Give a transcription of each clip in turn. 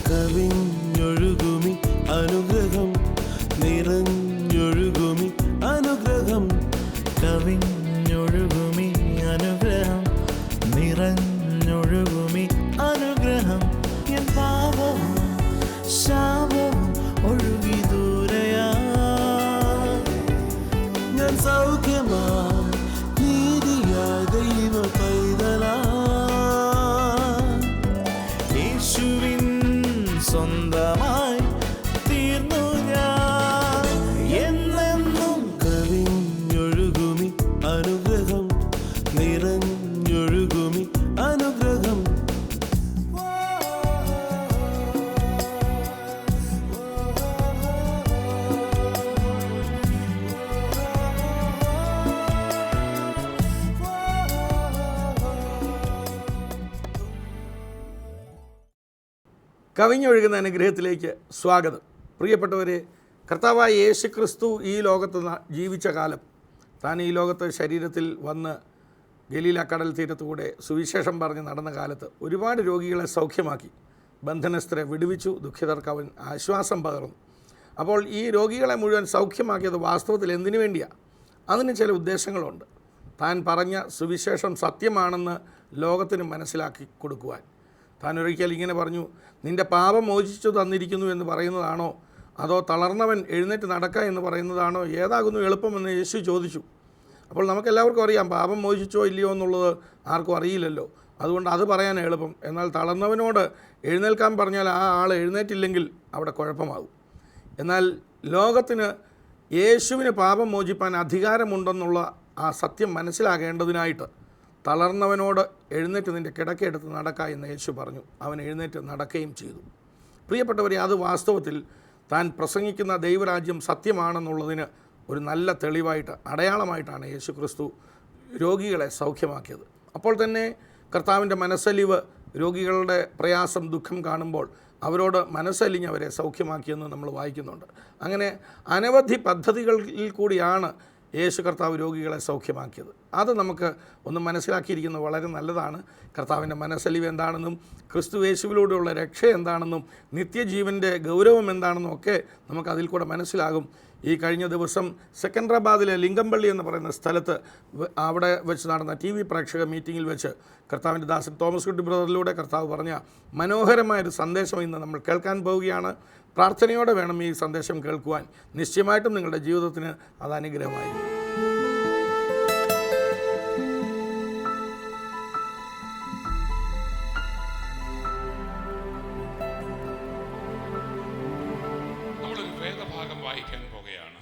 കവിഞ്ഞൊഴുകുമി അനുഗ്രഹം നിറഞ്ഞൊഴുകുമി അനുഗ്രഹം കവിഞ്ഞൊഴുകുമി അനുഗ്രഹം നിറഞ്ഞൊഴുകുമി അനുഗ്രഹം എൻ പാപവും ശാപവും ഒഴുകി ദൂരയാ ഞാൻ സൗഖ്യമാ നീതിയാ ദൈവ പൈതലാ യേശുവിൻ സ്വന്തമായി തീർന്നു ഞാൻ എന്നെന്നും കവിഞ്ഞൊഴുകുമി അനുഗ്രഹം നിറഞ്ഞൊഴുകുമി അനുഗ്രഹം കവിഞ്ഞൊഴുകുന്ന അനുഗ്രഹത്തിലേക്ക് സ്വാഗതം. പ്രിയപ്പെട്ടവരെ, കർത്താവായ യേശു ക്രിസ്തു ഈ ലോകത്ത് ജീവിച്ച കാലം, താൻ ഈ ലോകത്ത് ശരീരത്തിൽ വന്ന് ഗലീല കടൽ തീരത്തുകൂടെ സുവിശേഷം പറഞ്ഞ് നടന്ന കാലത്ത് ഒരുപാട് രോഗികളെ സൗഖ്യമാക്കി, ബന്ധനസ്ഥരെ വിടുവിച്ചു, ദുഃഖിതർക്ക് അവൻ ആശ്വാസം പകർന്നു. അപ്പോൾ ഈ രോഗികളെ മുഴുവൻ സൗഖ്യമാക്കിയത് വാസ്തവത്തിൽ എന്തിനു വേണ്ടിയാണ്? അതിന് ചില ഉദ്ദേശങ്ങളുണ്ട്. താൻ പറഞ്ഞ സുവിശേഷം സത്യമാണെന്ന് ലോകത്തിന് മനസ്സിലാക്കി കൊടുക്കുവാൻ. താൻ ഒരിക്കൽ ഇങ്ങനെ പറഞ്ഞു, നിൻ്റെ പാപം മോചിച്ചു തന്നിരിക്കുന്നു എന്ന് പറയുന്നതാണോ, അതോ തളർന്നവൻ എഴുന്നേറ്റ് നടക്കുക എന്ന് പറയുന്നതാണോ, ഏതാകുന്നു എളുപ്പമെന്ന് യേശു ചോദിച്ചു. അപ്പോൾ നമുക്കെല്ലാവർക്കും അറിയാം, പാപം മോചിച്ചോ ഇല്ലയോ എന്നുള്ളത് ആർക്കും അറിയില്ലല്ലോ. അതുകൊണ്ട് അത് പറയാൻ എളുപ്പം. എന്നാൽ തളർന്നവനോട് എഴുന്നേൽക്കാൻ പറഞ്ഞാൽ ആ ആൾ എഴുന്നേറ്റില്ലെങ്കിൽ അവിടെ കുഴപ്പമാകും. എന്നാൽ ലോകത്തിന് യേശുവിന് പാപം മോചിപ്പാൻ അധികാരമുണ്ടെന്നുള്ള ആ സത്യം മനസ്സിലാകേണ്ടതിനായിട്ട് തളർന്നവനോട് എഴുന്നേറ്റ് നിൻ്റെ കിടക്കയെടുത്ത് നടക്കുക എന്ന് യേശു പറഞ്ഞു. അവൻ എഴുന്നേറ്റ് നടക്കുകയും ചെയ്തു. പ്രിയപ്പെട്ടവരെ, അത് വാസ്തവത്തിൽ താൻ പ്രസംഗിക്കുന്ന ദൈവരാജ്യം സത്യമാണെന്നുള്ളതിന് ഒരു നല്ല തെളിവായിട്ട്, അടയാളമായിട്ടാണ് യേശു ക്രിസ്തു രോഗികളെ സൗഖ്യമാക്കിയത്. അപ്പോൾ തന്നെ കർത്താവിൻ്റെ മനസ്സലിവ്, രോഗികളുടെ പ്രയാസം, ദുഃഖം കാണുമ്പോൾ അവരോട് മനസ്സലിഞ്ഞ് അവരെ സൗഖ്യമാക്കിയെന്ന് നമ്മൾ വായിക്കുന്നുണ്ട്. അങ്ങനെ അനവധി പദ്ധതികളിൽ കൂടിയാണ് യേശു കർത്താവ് രോഗികളെ സൗഖ്യമാക്കിയത്. അത് നമുക്ക് ഒന്ന് മനസ്സിലാക്കിയിരിക്കുന്നത് വളരെ നല്ലതാണ്. കർത്താവിൻ്റെ മനസ്സലിവ് എന്താണെന്നും ക്രിസ്തു യേശുവിലൂടെയുള്ള രക്ഷ എന്താണെന്നും നിത്യജീവൻ്റെ ഗൗരവം എന്താണെന്നും ഒക്കെ നമുക്ക് അതിൽ കൂടെ മനസ്സിലാകും. ഈ കഴിഞ്ഞ ദിവസം സെക്കൻഡറാബാദിലെ ലിംഗംപള്ളി എന്ന് പറയുന്ന സ്ഥലത്ത് അവിടെ വെച്ച് നടന്ന TV പ്രേക്ഷക മീറ്റിങ്ങിൽ വെച്ച് കർത്താവിൻ്റെ ദാസൻ തോമസ് കുട്ടി ബ്രദറിലൂടെ കർത്താവ് പറഞ്ഞ മനോഹരമായൊരു സന്ദേശം ഇന്ന് നമ്മൾ കേൾക്കാൻ പോവുകയാണ്. പ്രാർത്ഥനയോടെ വേണം ഈ സന്ദേശം കേൾക്കുവാൻ. നിശ്ചയമായിട്ടും നിങ്ങളുടെ ജീവിതത്തിന് അത് അനുഗ്രഹമായിരിക്കും. നമ്മളൊരു വേദഭാഗം വായിക്കാൻ പോകുകയാണ്.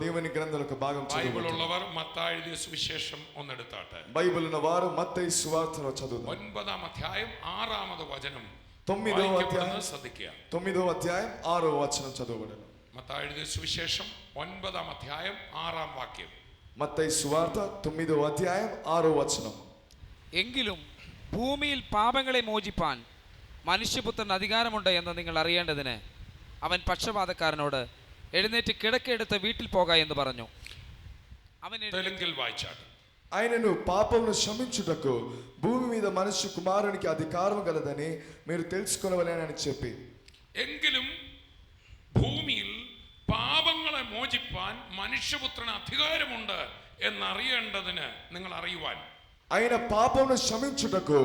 దేవుని గ్రంథాలకు భాగం బైబిల్ ఉള്ളവർ മത്തായി എഴുതിയ സുവിശേഷം ഒന്നെടുത്താട്ടെ. బైబిల్ ఉన్నవారు మత్తయి సువార్తను చదువుదాం. 9ാം അധ്യായം 6ാമത് വചനം. 9వ అధ్యాయం ശ്രദ്ധിക്കുക. 9వ అధ్యాయం 6వ వచనం చదవబడును. മത്തായി എഴുതിയ സുവിശേഷം 9ാം അധ്യായം 6ാം വാക്യം. మత్తయి సువార్త 9వ అధ్యాయం 6వ వచనం. എങ്കിലും ഭൂമിയിൽ പാപങ്ങളെ മോചിപ്പാൻ മനുഷ്യപുത്രൻ അധികാരമുണ്ട് എന്ന് നിങ്ങൾ അറിയേണ്ടതിന് അവൻ പക്ഷപാതക്കാരനോട് എഴുന്നേറ്റ് കിടക്കയെടുത്ത് വീട്ടിൽ പോക എന്ന് പറഞ്ഞു. അവൻ തെലുങ്കിൽ വായിച്ചാട്ടെ. ఆయనను పాపమును క్షమించుటకు భూమి మీద మనుష్య కుమారునికి అధికారం గలదని మీరు తెలుసుకొనవలెనని చెప్పి, എങ്കിലും ഭൂമിയിൽ പാപങ്ങളെ മോചിപ്പാൻ മനുഷ്യപുത്രന് അധികാരമുണ്ട് എന്നറിയേണ്ടതിന് നിങ്ങൾ അറിയുവാൻ. ఆయన పాపమును క్షమించుటకు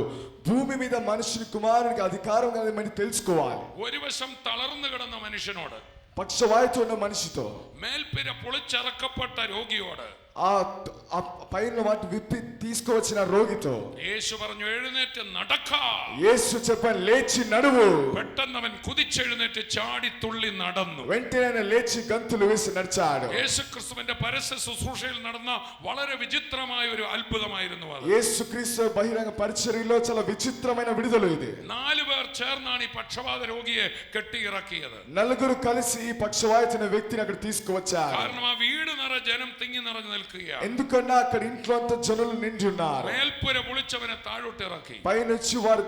భూమి మీద మనుష్య కుమారునికి అధికారం గలదని తెలుసుకోవాలి. ഒരു വശം തളർന്നു കിടന്ന മനുഷ്യനോട്, పక్షవాయుతో ఉన్న మనిషితో, മേൽപ്പിര പൊളിച്ചറക്കപ്പെട്ട രോഗിയോട്, ఆ పైన వాటి విప్పి తీసుకువచ్చిన రోగితో യേശു പറഞ്ഞു, എഴുന്നേറ്റ് നടക്ക. యేసు చెప్పాను, లేచి నడువు. പെട്ടെന്ന് അവൻ കുതിച്ചെഴുന്നേറ്റ് ചാടി തുള്ളി നടന്നു. వెంటనే లేచి గంతులు వేసి నడిచాడు. യേശുക്രിസ്തുവിന്റെ പരസ്യ ശുശ്രൂഷയിൽ നടന്ന വളരെ വിചിത്രമായ ഒരു അത്ഭുതമായിരുന്നു അത്. యేసుక్రీస్తు బహిరంగ పరిచర్యలో చాలా విచిత్రమైన విడుదల ఇది. 4 പേർ ചേർന്നാണ് ഈ പക്ഷപാത രോഗിയെ കെട്ടിയിറക്കിയത്. నలుగురు కలిసి ఈ పక్షవాయుతున్న వ్యక్తిని అక్కడ తీసుకువచ్చారు. കാരണം ആ വീട് നിറയെ ജനം തിങ്ങി നിറഞ്ഞു നിൽക്കുകയാണ്. ఎందుకన్నా అక్కడ ఇంట్లో అంతా జనులు నిండి ఉన్నారు. മേൽപ്പുര പൊളിച്ചവനെ താഴോട്ടിറക്കി. పైనుంచి వారు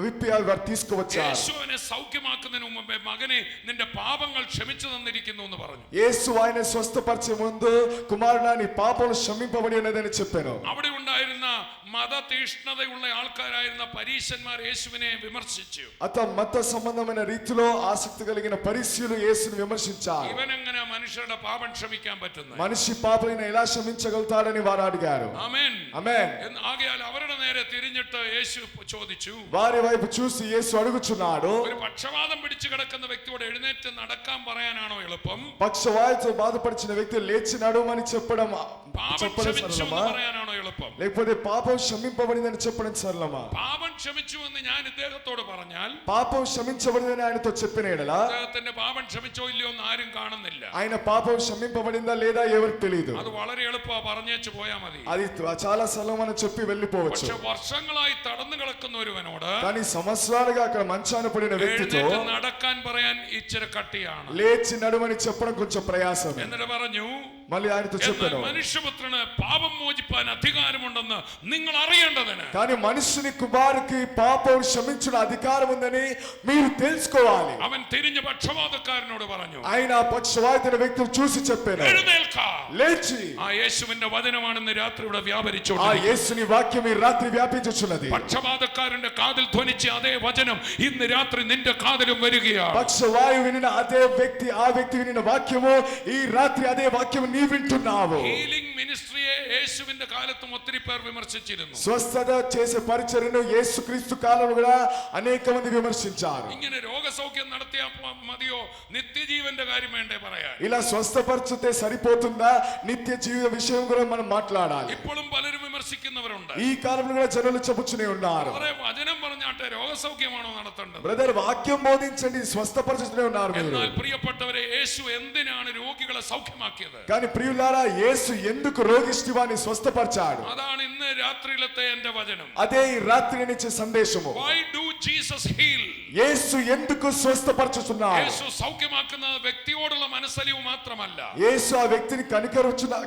విప్పి వారు తీసుకువచ్చారు. യേശുവിനെ സൗഖ്യമാക്കുന്നതിന് മുമ്പേ മകനെ നിന്റെ പാപങ്ങൾ ക്ഷമിച്ചു തന്നിരിക്കുന്നു എന്ന് പറഞ്ഞു. యేసు ఆయన స్వస్థపరిచే ముందు కుమారుడా నీ పాపములు క్షమింపబడి ఉన్నదని చెప్పాను. അവിടെ ഉണ്ടായിരുന്ന മതതീഷ്ണതയുള്ള ആൾക്കാരായിരുന്ന പരീശന്മാർ യേശുവിനെ വിമർശിച്ചു. అత మత సంబంధమైన రీతిలో ఆసక్తి కలిగిన పరిసయ్యులు యేసుని విమర్శించారు. ഇവനെങ്ങനെ മനുഷ്യരുടെ പാപം ക്ഷമിക്കാൻ പറ്റുന്നത്? మనిషి పాపలను ఎలా క్షమించగలుగుతాడని వారు అడిగారు. ആമേൻ. ఆమేన్. ആകയാൽ അവരുടെ നേരെ തിരിഞ്ഞിട്ട് യേശു ചോദിച്ചു. వారి వైపు చూసి యేసు అడుగుచున్నాడు, ഒരു പക്ഷവാതം പിടിച്ചു കിടക്കുന്ന വ്യക്തിയോട് എഴുന്നേറ്റ് നടക്കാൻ പറയാനാണോ എളുപ്പം? పక్షవాయుతో బాధపడిచిన వ్యక్తి లేచి నడవమని చెప్పడం പാപം ക്ഷമിച്ചു എന്ന് പറയാനാണോ എളുപ്പം? లేకపోతే పాపం క్షమింపబడిందని చెప్పడం సరళమా? പാപം ക്ഷമിച്ചു എന്ന് ഞാൻ ഇദ്ദേഹത്തോട് പറഞ്ഞാൽ పాపం క్షమించబడిందని ఆయనతో చెప్పిన ఎడల അദ്ദേഹത്തിന്റെ പാപം ക്ഷമിച്ചോ ഇല്ലയോ എന്ന് ആരും കാണുന്നില്ല. ఆయన పాపం క్షమింపబడిందా లేదా ఎవరికి తెలియదు. അത് വളരെ എളുപ്പമാണ്, പറഞ്ഞേച്ചു പോയാൽ മതി. అది చాలా సరళమని చెప్పి వెళ్ళిపోవచ్చు. പക്ഷെ വർഷങ്ങളായി തടന്നു കിടക്കുന്ന ഒരുവനോട് కానీ సంవత్సరాలుగా అక్కడ మంచాన పడిన వ్యక్తితో എഴുന്നേറ്റ് നടക്കാൻ പറയാൻ ഇച്ചിരി കട്ടിയാണ്. లేచి నడవని చెప్పడం కొంచెం ప్రయాసమే. എന്നിട്ട് പറഞ്ഞു, మళ్ళీ ఆయనతో చెప్పాను, മനുഷ്യപുത്രന് പാപം മോചിപ്പാൻ അധികാരമുണ്ടെന്ന് നിങ്ങൾ അറിയേണ്ടതിന്. కానీ మనుషుని కుమారుకి పాపం క్షమించిన అధికారం ఉందని మీరు తెలుసుకోవాలి. അവൻ തിരിഞ്ഞ പക്ഷപാതക്കാരനോട് പറഞ്ഞു, ఆయన పక్షవాయుతైన వ్యక్తిని చూసి చెప్పాను, എഴുന്നേൽക്ക. లేచి ആ യേശുവിന്റെ വചനമാണ് ഇന്ന് രാത്രി ഇവിടെ ఆ വ്യാപരിച്ചുകൊണ്ടിരിക്കുന്നത്. యేసుని వాక్యం ఈ రాత్రి వ్యాపించుచున్నది. പക്ഷപാതക്കാരന്റെ കാതിൽ ധ്വനിച്ച അതേ വചനം ഇന്ന് രാത്രി നിന്റെ കാതിലും വരികയാണ്. పక్షవాయు వినిన అదే వ్యక్తి ఆ వ్యక్తి వినిన వాక్యము ఈ రాత్రి అదే వాక్యము నీ వింటున్నావు. ഹീലിംഗ് മിനിസ്ട്രിയെ യേശുവിന്റെ കാലത്തും ഒത്തിരി പേർ വിമർശിച്ചിരുന്നു. స్వస్థత చేసే పరిచర్యను యేసుక్రీస్తు కాలంలో కూడా అనేక మంది విమర్శించారు. ഇങ്ങനെ രോഗസൗഖ്യം നടത്തിയാൽ മതിയോ? നിത്യജീവന്റെ കാര്യം വേണ്ടേ പറയാൻ? ఇలా స్వస్థపరిచితే సరిపోతుందా? నిత్య జీవిత విషయం కూడా మనం మాట్లాడాలి. ഇപ്പോഴും പലരും വിമർശിക്കുന്നവരുണ്ട്. ఈ కాలంలో కూడా జనులు చెప్పుచునే ఉన్నారు, വളരെ വചനം പറഞ്ഞാട്ടെ രോഗസൗഖ്യമാണോ നടത്തേണ്ടത്? బ్రదర్ వాక్యం బోధించండి, స్వస్థపరిచుతూనే ఉన్నారు మీరు. എന്നാൽ പ്രിയപ്പെട്ടവരെ, യേശു എന്തിനാണ് രോഗികളെ സൗഖ്യമാക്കിയത്? కానీ ప్రియులారా, యేసు ఎందుకు రోగిష్టివాన్ని స్వస్థపరిచాడు? അതാണ് ഇന്ന് രാത്രിയിലത്തെ എന്റെ വചനം. అదే ఈ రాత్రి నిచ్చే సందేశము. Why do Jesus heal? యేసు ఎందుకు స్వస్థపరచుచున్నాడు? യേശു സൗഖ്യമാക്കുന്നത് വ്യക്തിയോടുള്ള മനസ്സലിവ് മാത്രമല്ല. యేసు ఆ వ్యక్తిని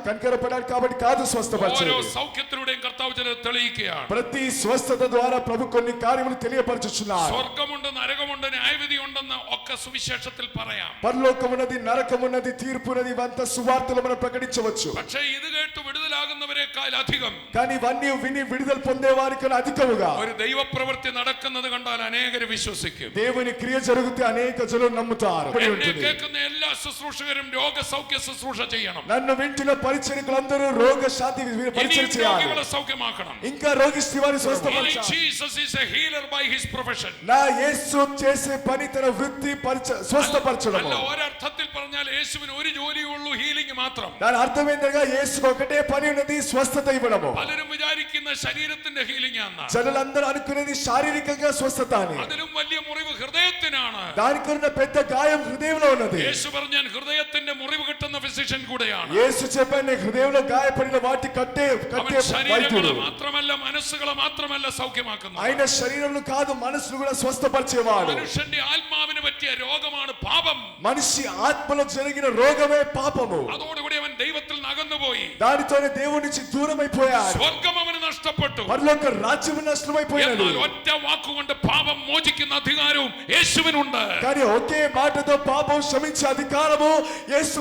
కనికరపడాడు కాబట్టి కాదు ഓരോ స్వస్థపరిచేది. സൗഖ്യത്തിലൂടെയും കർത്താവ് ചിലത് തെളിയിക്കുകയാണ്. ప్రతి స్వస్థత ద్వారా ప్రభు కొన్ని కార్యములు తెలియపరచుచున్నాడు. സ്വർഗമുണ്ട്, നരകമുണ്ട്, ന്യായവിധി ഉണ്ടെന്ന് ഒക്കെ സുവിശേഷത്തിൽ പറയാം. పరలోకమున్నది, నరకమున్నది, తీర్పున్నది, ఇవంతా సువార్తలు మనం ప్రకటించవచ్చు. പക്ഷേ ഇത് കേട്ട് വിടുതലാകുന്നവരെക്കാൾ അധികം కానీ ఇవన్నీ విని విడుదల పొందే వారికి అధికముగా ഒരു ദൈവപ്രവൃത്തി നടക്കുന്നത് കണ്ടാൽ അനേകർ വിശ്വസിക്കും. దేవుని క్రియ జరిగితే అనేక జనులు నమ్ముతారు. എന്നെ കേൾക്കുന്ന എല്ലാ ശുശ്രൂഷകരും രോഗസൗഖ്യ ശുശ്രൂഷ ചെയ്യണം. నన్ను వింటున్న పరిచరికులందరూ రోగ శాంతి పరిచయం ഇനിയും చేయాలి. രോഗികളെ സൗഖ്യമാക്കണം. ఇంకా రోగిష్టి వారిని స్వస్థపరచాలి. Jesus is a healer by his profession. నా యేసు చేసే పని తన వృత్తి స్వస్థపరచడం. അല്ല, ഒരർത്ഥത്തിൽ പറഞ്ഞാൽ യേശുവിന് ഒരു ജോലിയേ ഉള്ളൂ, ഹീലിംഗ് മാത്രം. దాని అర్థం ఏంటంటే యేసుకు ఒకటే పని ఉన్నది, స్వస్థత ఇవ్వడము. പലരും വിചാരിക്കുന്ന ശരീരത്തിന്റെ ഹീലിംഗ് ആണ്. జనులందరూ అనుకునేది శారీరకంగా స్వస్థత అని. അതിലും വലിയ മുറിവ് ഹൃദയത്തിനാണ്. దానికున్న పెద్ద గాయం హృదయంలో ఉన్నది. യേശു പറഞ്ഞാൽ ഹൃദയത്തിന്റെ മുറിവ് കിട്ടുന്ന ഫിസിഷ്യൻ കൂടെയാണ്. యేసు చెప్పాను, హృదయంలో గాయపడిన వాటి కట్టే അവൻ ശരീരങ്ങളെ മാത്രമല്ല, മനസ്സുകളെ മാത്രമല്ല സൗഖ്യമാക്കുന്നത്. ఆయన శరీరంలో కాదు, మనసును కూడా స్వస్థపరిచేవాడు. മനുഷ്യന്റെ ആത്മാവിന് പറ്റിയ രോഗമാണ് പാപം. మనిషి ఆత్మలో జరిగిన రోగమే పాపము. അതോടുകൂടി അവൻ ദൈവത്തിൽ നകന്നുപോയി. దానితోనే దేవుడి నుంచి దూరమైపోయాడు. സ്വർഗം അവന് നഷ്ടപ്പെട്ടു. పరలోక రాజ్యం నష్టమైపోయినది. എന്നാൽ ഒറ്റ വാക്കുകൊണ്ട് പാപം മോചിക്കുന്ന അധികാരവും യേശുവിനുണ്ട്. కానీ ఒకే మాటతో పాపం క్షమించే అధికారము యేసు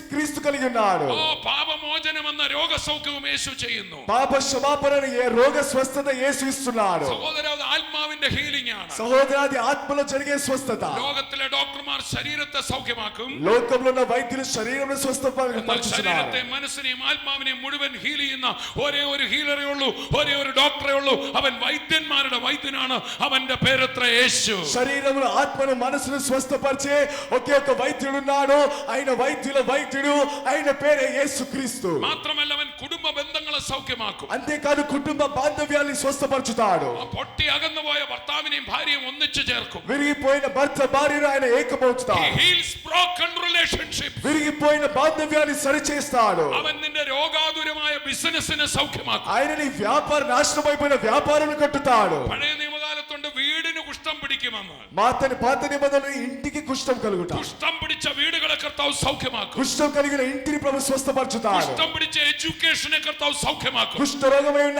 క్రీస్తు కలిగి ఉన్నాడు. ഓ, പാപമോചനം എന്ന രോഗസൗഖ്യവും യേശു ചെയ്യുന്നു. పాప క్షమాపణను రోగ స్వస్థత యేసు ఇస్తున్నాడు. സഹോദര, അത് ആത്മാവിന്റെ ഹീലിംഗ് ആണ്. సహోదరాది ఆత్మలో జరిగే స్వస్థత. ലോകത്തിലെ ഡോക്ടർമാർ ശരീരത്തെ സൗഖ്യമാക്കും. లోకంలో ఉన్న వైద్యులు శరీరంలో എന്നാൽ స్వస్థపరుచున్నారు. ശരീരത്തെ, മനസ്സിനെയും ആത്മാവിനെയും മുഴുവൻ ഹീൽ ചെയ്യുന്ന ഒരേ ഒരു ഹീലറേ ഉള്ളൂ, ഒരേ ഒരു ഡോക്ടറേ ഉള്ളൂ. അവൻ വൈദ്യന്മാരുടെ വൈദ്യനാണ്. അവന്റെ പേരത്ര യേശു. శరీరమును ఆత్మను మనసును స్వస్థపరిచే ఒకే ఒక వైద్యుడు ఉన్నాడు. ఆయన వైద్యుల వైద్యుడు, ఆయన పేరే యేసుక్రీస్తు. മാത്രമല്ല, അവൻ കുടുംബ ബന്ധങ്ങളെ സൗഖ്യമാക്കും. అంతేకాదు కుటుంబ బాంధవ్యాన్ని స్వస్థపరచుతాడు. ആ പൊട്ടി അകന്നുപോയ ഭർത്താവിനെയും ഭാര്യയും ഒന്നിച്ചു ചേർക്കും. విరిగిపోయిన భర్త భార్యను ఆయన ఏకమవుతాడు. He heals broken relationships. విరిగిపోయిన బాంధవ్యాన్ని సరిచేస్తాడు. അവൻ നിന്റെ രോഗാതുരമായ ബിസിനസിനെ സൗഖ്യമാക്കും. ఆయన నీ వ్యాపార నాశనమైపోయిన వ్యాపారం కట్టుతాడు. പഴയ നിയമകാലത്തുണ്ട് വീടിന് കുഷ്ഠം പിടിക്കും. വന്ന് పాత నిబంధనలో ఇంటికి కుష్ఠం కలుగుట, കുഷ്ഠം പിടിച്ച വീടുകളെ കർത്താവ് സൗഖ്യമാക്കും. కుష్ఠం కలిగిన ఇంటిని ప్రభు స్వస్థపరచుతాడు. കുഷ്ഠം പിടിച്ച എഡ്യൂക്കേഷനെ കർത്താവ് സൗഖ്യമാക്കും. కుష్ఠ రోగమైన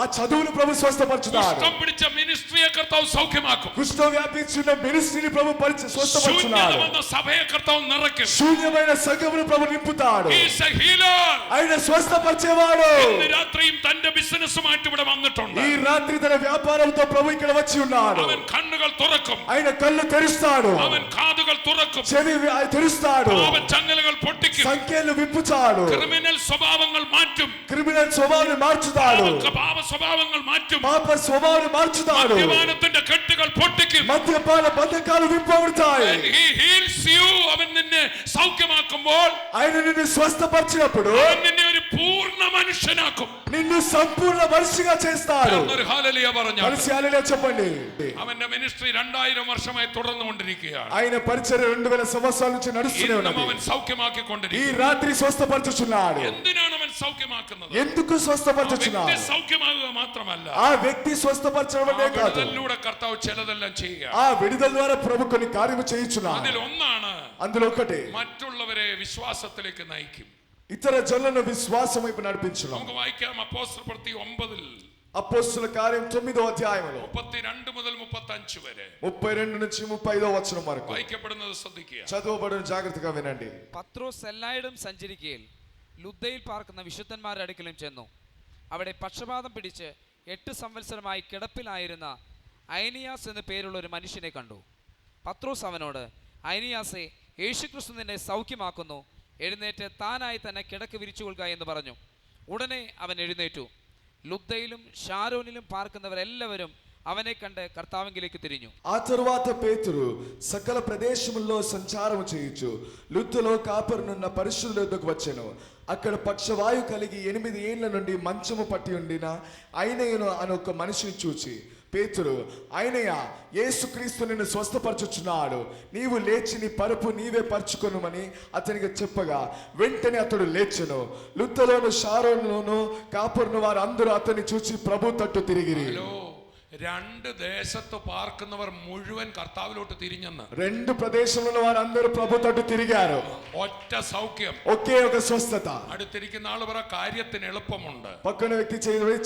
ఆ చదువును ప్రభు స్వస్థపరచుతాడు. കുഷ്ഠം പിടിച്ച മിനിസ്ട്രിയെ കർത്താവ് സൗഖ്യമാക്കും. కుష్ఠం వ్యాపించిన మినిస్ట్రీని ప్రభు స్వస్థపరచుతాడు. ശൂന്യത വന്ന സഭയെ കർത്താവ് നിറയ്ക്കും. శూన్యమైన సంఘమును ప్రభు నింపుతాడు. He is a healer. ఆయన స్వస్థపరిచేవాడు. ഇന്ന് രാത്രിയും തന്റെ ബിസിനസ്സുമായിട്ട് ഇവിടെ വന്നിട്ടുണ്ട്. ఈ రాత్రి తన వ్యాపారంతో ప్రభు ఇక్కడ వచ్చి ఉన్నాడు. അവൻ കണ്ണുകൾ തുറക്കും. ఆయన కళ్ళు తెరుస్తాడు. അവൻ കാതുകൾ തുറക്കും. చెవి తెరుస్తాడు. അവൻ ചങ്ങലകൾ പൊട്ടിക്കും. సంఖ్యలు విప్పుతాడు. ക്രിമിനൽ സ്വഭാവങ്ങൾ മാറ്റും. క్రిమినల్ స్వభావాన్ని మార్చుతాడు. പാപ സ്വഭാവങ്ങൾ മാറ്റും. పాప స్వభావాన్ని మార్చుతాడు. മദ്യപാനത്തിന്റെ കെട്ടുകൾ പൊട്ടിക്കും. మద్యపాన బంధకాలు విప్పబడతాయి. He heals you. അവൻ നിന്നെ സൗഖ്യമാക്കുമ്പോൾ ఆయన నిన్ను స్వస్థపరిచినప్పుడు അവൻ നിന്നെ ഒരു പൂർണ്ണ മനുഷ്യനാക്കും. నిన్ను సంపూర్ణ మనిషిగా చేస్తాడు. ഒരു ഹല്ലേലൂയ പറഞ്ഞു. కలిసి హల్లెలూయా చెప్పండి. അവന്റെ മിനിസ്ട്രി 2000 വർഷമായി തുടർന്നുകൊണ്ടിരിക്കുകയാണ്. ఆయన పరిచర్య 2000 సంవత్సరాల నుంచి నడుస్తూనే ഇന്നും ఉన్నది. അവൻ ఈ സൗഖ്യമാക്കിക്കൊണ്ടിരിക്കുന്നു. రాత్రి స్వస్థపరచుచున్నాడు. എന്തിനാണ് അവൻ സൗഖ്യമാക്കുന്നത്? ఎందుకు స్వస్థపరచుచున్నాడు? വ്യക്തി സൗഖ്യമാകുക മാത്രമല്ല, ఆ వ్యక్తి స్వస్థపరచడమే కాదు, വിടുതലിലൂടെ കർത്താവ് ചിലതെല്ലാം ചെയ്യുക. ఆ విడుదల ద్వారా ప్రభు కొన్ని కార్యము చేయుచున్నాడు. അതിൽ ഒന്നാണ് అందులో ఒకటి മറ്റുള്ളവരെ വിശ്വാസത്തിലേക്ക് നയിക്കും. ఇతర జనులను విశ్వాసం వైపు నడిపించడం. നമുക്ക് വായിക്കാം അപ്പോസ്തലപ്രവൃത്തി 9 అపోస్తలుల కార్యం 9వ అధ్యాయంలో 32 മുതൽ 35 വരെ 32 నుంచి 35వ వచనం వరకు വായിക്കപ്പെടുന്നത് ശ്രദ്ധിക്കുക. చదవబడిన జాగ్రత్తగా వినండి. പത്രോസ് എല്ലായിടും സഞ്ചരിക്കുകയിൽ ലുദ്ദയിൽ പാർക്കുന്ന വിശുദ്ധന്മാരുടെ അടുക്കലും ചെന്നു. അവിടെ പക്ഷപാതം പിടിച്ച് 8 സംവത്സരമായി കിടപ്പിലായിരുന്ന ഐനിയാസ് എന്നു പേരുള്ള ഒരു മനുഷ്യനെ കണ്ടു. പത്രോസ് അവനോട്, ഐനിയാസെ, യേശുക്രിസ്തു നിന്നെ സൗഖ്യമാക്കുന്നു, എഴുന്നേറ്റ് താനായി തന്നെ കിടക്ക് വിരിച്ചുകൊള്ളുക എന്ന് പറഞ്ഞു. ഉടനെ അവൻ എഴുന്നേറ്റു. ലുദ്ദയിലും ഷാരോനിലും പാർക്കുന്നവരെല്ലാവരും അവനെ കണ്ട് കർത്താവിലേക്ക് തിരിഞ്ഞു. ఆ తరువాత పేతురు సకల ప్రదేశముల్లో సంచారము చేయుచు లుద్దలో కాపరునున్న పరిశుద్ధుల వద్దకు వచ్చెను. అక్కడ పక్షవాయు కలిగి 8 ఏండ్ల నుండి మంచము పట్టి ఉండిన ఐనయను అనే ఒక మనిషిని చూచి పేతురు, ఐనయ, యేసుక్రీస్తు నిన్ను స్వస్థపరచుచున్నాడు, నీవు లేచి నీ పరుపు నీవే పరుచుకొనుమని అతనికి చెప్పగా వెంటనే అతడు లేచెను. లుద్దలోను షారోనులోను కాపురును వారు అందరూ అతన్ని చూచి ప్రభు తట్టు తిరిగిరి. രണ്ട് ദേശത്ത് പാർക്കുന്നവർ മുഴുവൻ കർത്താവിലോട്ട് തിരിഞ്ഞെന്ന്. 2 ప్రదేశంలో వారందరూ ప్రభు తట్టు తిరిగారు. ഒറ്റ సౌఖ్యం, ఒకే ఒక స్వస్థత. അടുത്തിരിക്കുന്ന ആള് പറ, കാര്യത്തിന് എളുപ്പമുണ്ട്. పక్కన వ్యక్తి చేయబడి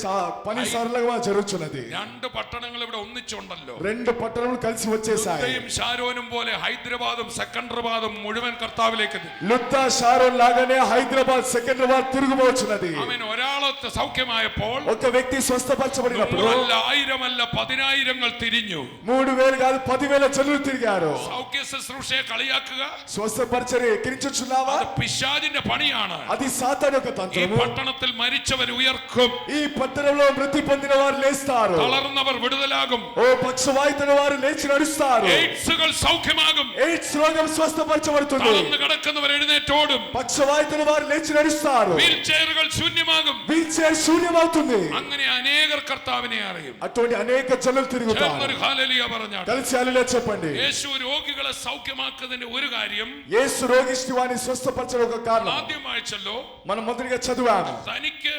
పని సరళంగా జరుగుతున్నది. 2 పట్టణങ്ങൾ ഇവിടെ ഒന്നിച്ചുണ്ടല്ലോ. 2 పట్టణములు కలిసి వచ్చేసాయి. ലുദ്ദയും ഷാരോനും പോലെ ഹൈദരാബാദും സെക്കൻഡറാബാദും മുഴുവൻ കർത്താവിലേക്ക്. లుద్దా షారోన్ లాగానే హైదరాబాద్ సెకండ్రాబాద్ తిరుగుబోచున్నది. അവൻ ഒരാളെ സൗഖ്യമായപ്പോൾ ఒక వ్యక్తి స్వస్థపరచబడినప్పుడు 1000 10,000 തിരിഞ്ഞു. 3000 కాదు 10,000 జనులు తిరిగారు. സൗഖ്യ ശുശ്രൂഷയെ കളിയാക്കുക, స్వస్థపరిచర్య ఎక్కిరించుచున్నావా? അത് പിശാചിന്റെ పనిയാണ്. అది సాతాను యొక్క ഈ తంత్రము. പട്ടണത്തിൽ മരിച്ചവർ ഉയർക്കും, ఈ పట్టణంలో మృతి పొందిన వారు లేస్తారు. തളർന്നവർ വിടുതലാകും, ఓ పక్షవాయుతున్న వారు లేచి నడుస్తారు. എയ്ഡ്സുകൾ സൗഖ്യമാകും, ఎయిడ్స్ రోగం స్వస్థపరచబడుతుంది. തളർന്നു കിടക്കുന്നവർ എഴുന്നേറ്റോടും, పక్షవాయుతున్న వారు లేచి నడుస్తారు. വീൽ ചെയറുകൾ ശൂന്യമാകും. వీల్ చైర్ శూన్యమవుతుంది. അങ്ങനെ അനേകർ കർത്താവിനെ അറിയും. అటువంటి అనేక జనులు తిరుగుతారు. ചേർന്നൊരു ഹല്ലേലൂയ പറഞ്ഞാട്ടെ. కలిసి హల్లెలూయా చెప్పండి. യേശു രോഗികളെ സൗഖ്യമാക്കുന്നതിന്റെ ഒരു കാര്യം యేసు రోగిష్టి వారిని స్వస్థపరచడం ఒక కారణం. ആദ്യം വായിച്ചല്ലോ. మనం మొదటిగా చదివాము. തനിക്ക്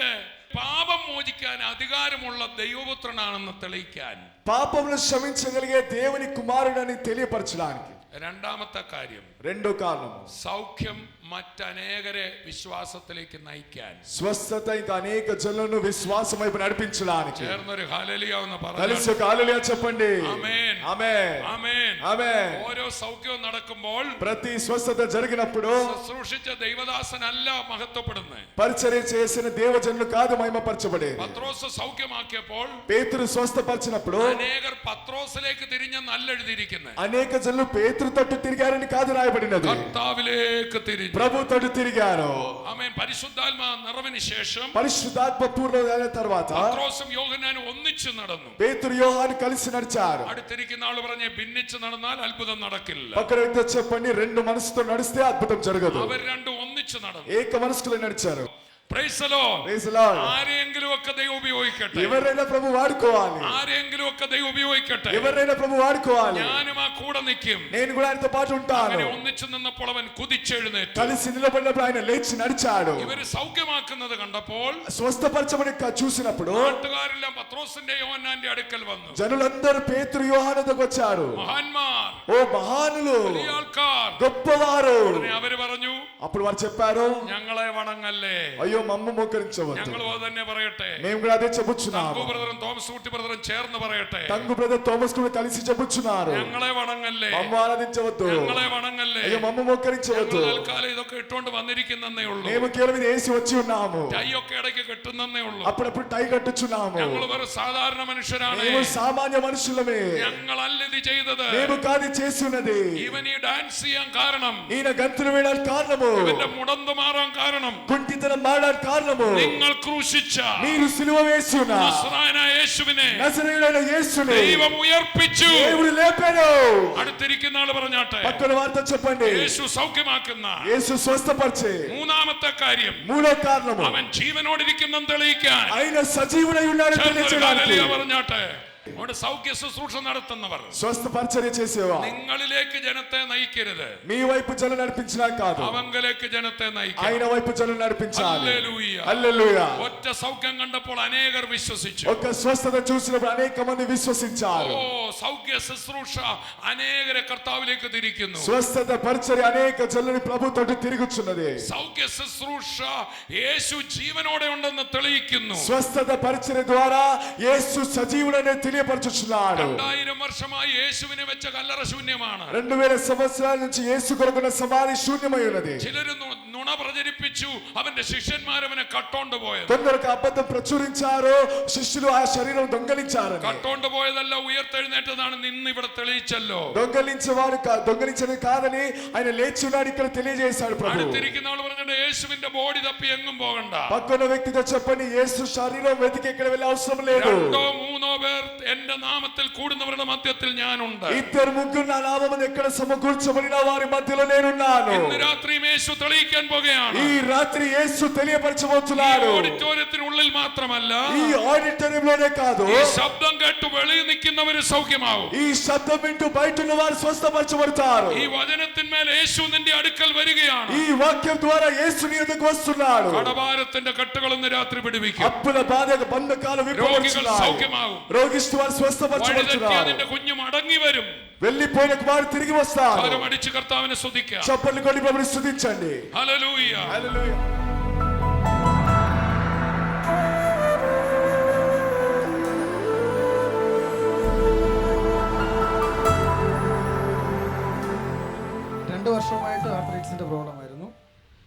പാപം മോചിക്കാൻ അധികാരമുള്ള ദൈവപുത്രനാണെന്ന് തെളിയിക്കാൻ. పాపములను క్షమించగలిగే దేవుని కుమారుడని తెలియపరచడానికి. രണ്ടാമത്തെ കാര്യം, రెండో కారణం, സൗഖ്യം മറ്റനേകരെ വിശ്വാസത്തിലേക്ക് നയിക്കാൻ. స్వస్థత ఇంకా అనేక జనులను విశ్వాసం వైపు నడిపించడానికి. ചേർന്നൊരു ഹല്ലേലൂയ എന്ന് కలిసి പറഞ്ഞു. ఒక హల్లెలూయా చెప్పండి. ആമേൻ. ఆమేన్. ആമേൻ. ఆమేన్. ഓരോ സൗഖ്യവും നടക്കുമ്പോൾ ప్రతి స్వస్థత జరిగినప్పుడు ശുശ്രൂഷിച്ച ദൈവദാസനല്ല മഹത്വപ്പെടുന്നത്. పరిచర్య చేసిన దేవజనులు కాదు మహిమపరచబడేది. പത്രോസ് സൗഖ്യമാക്കിയപ്പോൾ పేతురు స్వస్థపరిచినప్పుడు അനേകർ പത്രോസിലേക്ക് തിരിഞ്ഞെന്നല്ല എഴുതിയിരിക്കുന്നത്. అనేక జనులు పేతురు తట్టు తిరిగారని కాదు రాయబడినది. കർത്താവിലേക്ക് തിരിഞ്ഞു. ప్రభు తట్టు తిరిగారు. ആമേൻ. പരിശുദ്ധാത്മ നിറവിന് ശേഷം పరిశుద్ధాత్మ పూర్ణమైన తర్వాత പത്രോസും യോഹന്നാനും ഒന്നിച്ചു നടന്നു. పేతురు యోహాను కలిసి నడిచారు. അടുത്തിരിക്കുന്ന ആള് പറഞ്ഞ്, ഭിന്നിച്ച് നടന്നാൽ അത്ഭുതം നടക്കില്ല. పక్కన వ్యక్తి చెప్పండి, 2 మనసుతో నడిస్తే అద్భుతం జరగదు. അവർ രണ്ടും ഒന്നിച്ചു നടന്നു. ఏక మనసులో నడిచారు. Praise the Lord. Praise the Lord. ആരെങ്കിലും ഒക്കെ ദൈവം ഉപയോഗിക്കട്ടെ. ఎవరైనా ప్రభు వాడుకోవాలి. ആരെങ്കിലും ഒക്കെ ദൈവം ഉപയോഗിക്കട്ടെ. ఎవరైనా ప్రభు వాడుకోవాలి. ഞാനും ആ കൂടെ നിൽക്കും. నేను కూడా ఆయనతో పాటు ఉంటాను. അങ്ങനെ ഒന്നിച്ചു നിന്നപ്പോൾ അവൻ കുതിച്ചെഴുന്നേറ്റു. కలిసి నిలబడినప్పుడు ఆయన లేచి నడిచాడు. ഇവര് സൗഖ്യമാക്കുന്നത് കണ്ടപ്പോൾ స్వస్థపరచమని చూసినప్పుడు നാട്ടുകാരെല്ലാം പത്രോസിന്റെ യോഹന്നാന്റെ അടുക്കൽ വന്നു. జనులందరూ పేతురు యోహాను దగ్గరికి వచ్చారు. മഹാന്മാർ, ఓ మహానులు, വലിയ ആൾക്കാർ, గొప్పవారు. അവര് പറഞ്ഞു, అప్పుడు వారు చెప్పారు, ഞങ്ങളെ വണങ്ങല്ലേ. అయ్యో మమ్మ మోకరించవద్దు. ഞങ്ങൾ അത് തന്നെ പറയട്ടെ. మేము కూడా అదే చెప్పుచున్నాము. തങ്കു ബ്രദറും തോമസ് കുട്ടി ബ്രദറും ചേർന്ന് പറയട്ടെ. తంగు బ్రదర్ థామస్ కూడా కలిసి చెప్పుచున్నారు. ഞങ്ങളെ വണങ്ങല്ലേ. మమ్మ ఆరాధించవద్దు. ഞങ്ങളെ వణങ്ങല്ലേ. అయ్యో మమ్మ మోకరించవద్దు. ഞങ്ങൾ തൽക്കാലം ഇതൊക്കെ ഇട്ടുകൊണ്ട് വന്നിരിക്കുന്നേ ഉള്ളൂ. మేము కేవలం ఇది వేసి వచ్చి ఉన్నాము. ടൈ ഒക്കെ ഇടയ്ക്ക് കെട്ടുന്നേ ഉള്ളൂ. అప్పుడప్పుడు టై కట్టుచున్నాము. ഞങ്ങൾ വെറും సాధాരണ മനുഷ്യരാണ്. మేము సామాన్య మనుషులమే. ഞങ്ങളല്ല ഇത് ചെയ്തത്. మేము కాదు చేస్తున్నది. ഇവൻ ഈ ഡാൻസ് ചെയ്യാൻ കാരണം, ఈయన గంతులు వేయడానికి కారణము, ഇവന്റെ മുടന്ത് മാറാൻ കാരണം, కుంటితనం మారడానికి కారణము, നിങ്ങൾ ക്രൂശിച്ച మీరు సిలువ వేసిన നസ്രായനായ യേശുവിനെ నజరేయుడైన యేసుని ദൈവം ഉയർപ്പിച്ചു. దేవుడు లేపాడు. അടുത്തിരിക്കുന്ന ആള് പറഞ്ഞാട്ടെ, పక్కన వార్త చెప్పండి. യേശു സൗഖ്യമാക്കുന്ന యేసు స్వస్థపరిచే മൂന്നാമത്തെ കാര്യം, మూడో కారణము, അവൻ ജീവനോടിരിക്കുന്ന തെളിയിക്കാൻ. ఆయన సజీవుడై ఉన్నాడని తెలియజేయడానికి. പറഞ്ഞാട്ടെ, അവിടെ സൗഖ്യ ശുശ്രൂഷ നടത്തുന്നവർ, స్వస్థపరిచర్య చేసేవా, നിങ്ങളിലേക്ക് ജനത്തെ നയിക്കരുത്. మీ వైపు జనం నడిపించడం కాదు, അവങ്കലേക്ക് ജനത്തെ നയിക്കണം. ఆయన వైపు జనం నడిపించాలి. ഹല്ലേലൂയ. హల్లెలూయా. ഒറ്റ സൗഖ്യം കണ്ടപ്പോൾ അനേകർ വിശ്വസിച്ചു. ఒక స్వస్థత చూసినప్పుడు అనేక మంది విశ్వసించారు. ഓ, സൗഖ്യ ശുശ്രൂഷ അനേകരെ കർത്താവിലേക്ക് തിരിക്കുന്നു. స్వస్థత పరిచర్య అనేక జనులని ప్రభు తోటి తిరుగుచున్నది. സൗഖ്യ ശുശ്രൂഷ യേശു ജീവനോടെ ഉണ്ടെന്ന് തെളിയിക്കുന്നു. స్వస్థత పరిచర్య ద్వారా యేసు సజీవుడని తెలియపరచుచున్నాడు. 2000 വർഷമായി യേശുവിനെ വെച്ച കല്ലറ ശൂന്യമാണ്. 2000 సంవత్సరాల నుంచి యేసు కొరకున్న సమాధి శూన్యమై ఉన్నది. ചിലര് നുണ പ്രചരിപ്പിച്ചു, അവന്റെ ശിഷ്യന്മാർ അവനെ കട്ടോണ്ട് പോയത്. కొందరికి అబద్ధం ప్రచురించారు, శిష్యులు ఆ శరీరం దొంగలించారు. കട്ടോണ്ട് പോയതല്ല, ഉയർത്തെഴുന്നേറ്റതാണ്. നിന്ന് ഇവിടെ തെളിയിച്ചല്ലോ. దొంగలించని కాదని ఆయన లేచి ఉన్నాడు ఇక్కడ తెలియజేశాడు ప్రభు. അടുത്തിരിക്കുന്ന ആൾ പറഞ്ഞിട്ട് യേശുവിന്റെ ബോഡി തപ്പി എങ്ങും പോകണ്ട. పక్కన వ్యక్తితో చెప్పండి, యేసు శరీరం వెతికి ఎక్కడ వెళ్ళే అవసరం లేదు. 2-3 പേർ എന്റെ നാമത്തിൽ കൂടുന്നവരുടെ മധ്യത്തിൽ ഞാനുണ്ട്. 2-3 నా నామమున ఎక్కడ సమకూర్చబడిన వారి మధ్యలో నేనున్నాను. ഇന്ന് രാത്രി യേശു തെളിയിക്കാൻ പോകുകയാണ്. ఈ రాత్రి యేసు తెలియపరచబోతున్నాడు. ഓഡിറ്റോറിയത്തിനുള്ളിൽ മാത്രമല്ല, ఈ ఆడిటోరియంలోనే కాదు, ഈ ശബ്ദം കേട്ട് വെളിയിൽ നിൽക്കുന്നവര് സൗഖ്യമാവും. ఈ శబ్దం వింటూ బయట ఉన్న వారు స్వస్థపరచబడతారు. ഈ വചനത്തിന്മേൽ യേശു നിന്റെ അടുക്കൽ വരികയാണ്. ఈ వాక్యం ద్వారా యేసు నీ యొద్దకు వస్తున్నాడు. കടഭാരത്തിന്റെ കെട്ടുകൾ ഇന്ന് രാത്രി പിടിവിക്കും. అప్పుల బాధ బంధకాలు విప్పబడుచున్నాయి. സൗഖ്യമാവും. రోగిష్టి వారు స్వస్థపరచబడుచున్నారు. നിന്റെ കുഞ്ഞു മടങ്ങി വരും. వెళ్ళిపోయిన కుమారు తిరిగి వస్తారు. കരം അടിച്ച് കർത്താവിനെ സ്തുതിക്കാം. చప్పట్లు కొట్టి ప్రభువుని స్తుతించండి. ഹല്ലേലൂയ. హల్లెలూయా. വർഷമായിട്ട് ആർത്രൈറ്റിസിന്റെ പ്രോബ്ലം ആയിരുന്നു.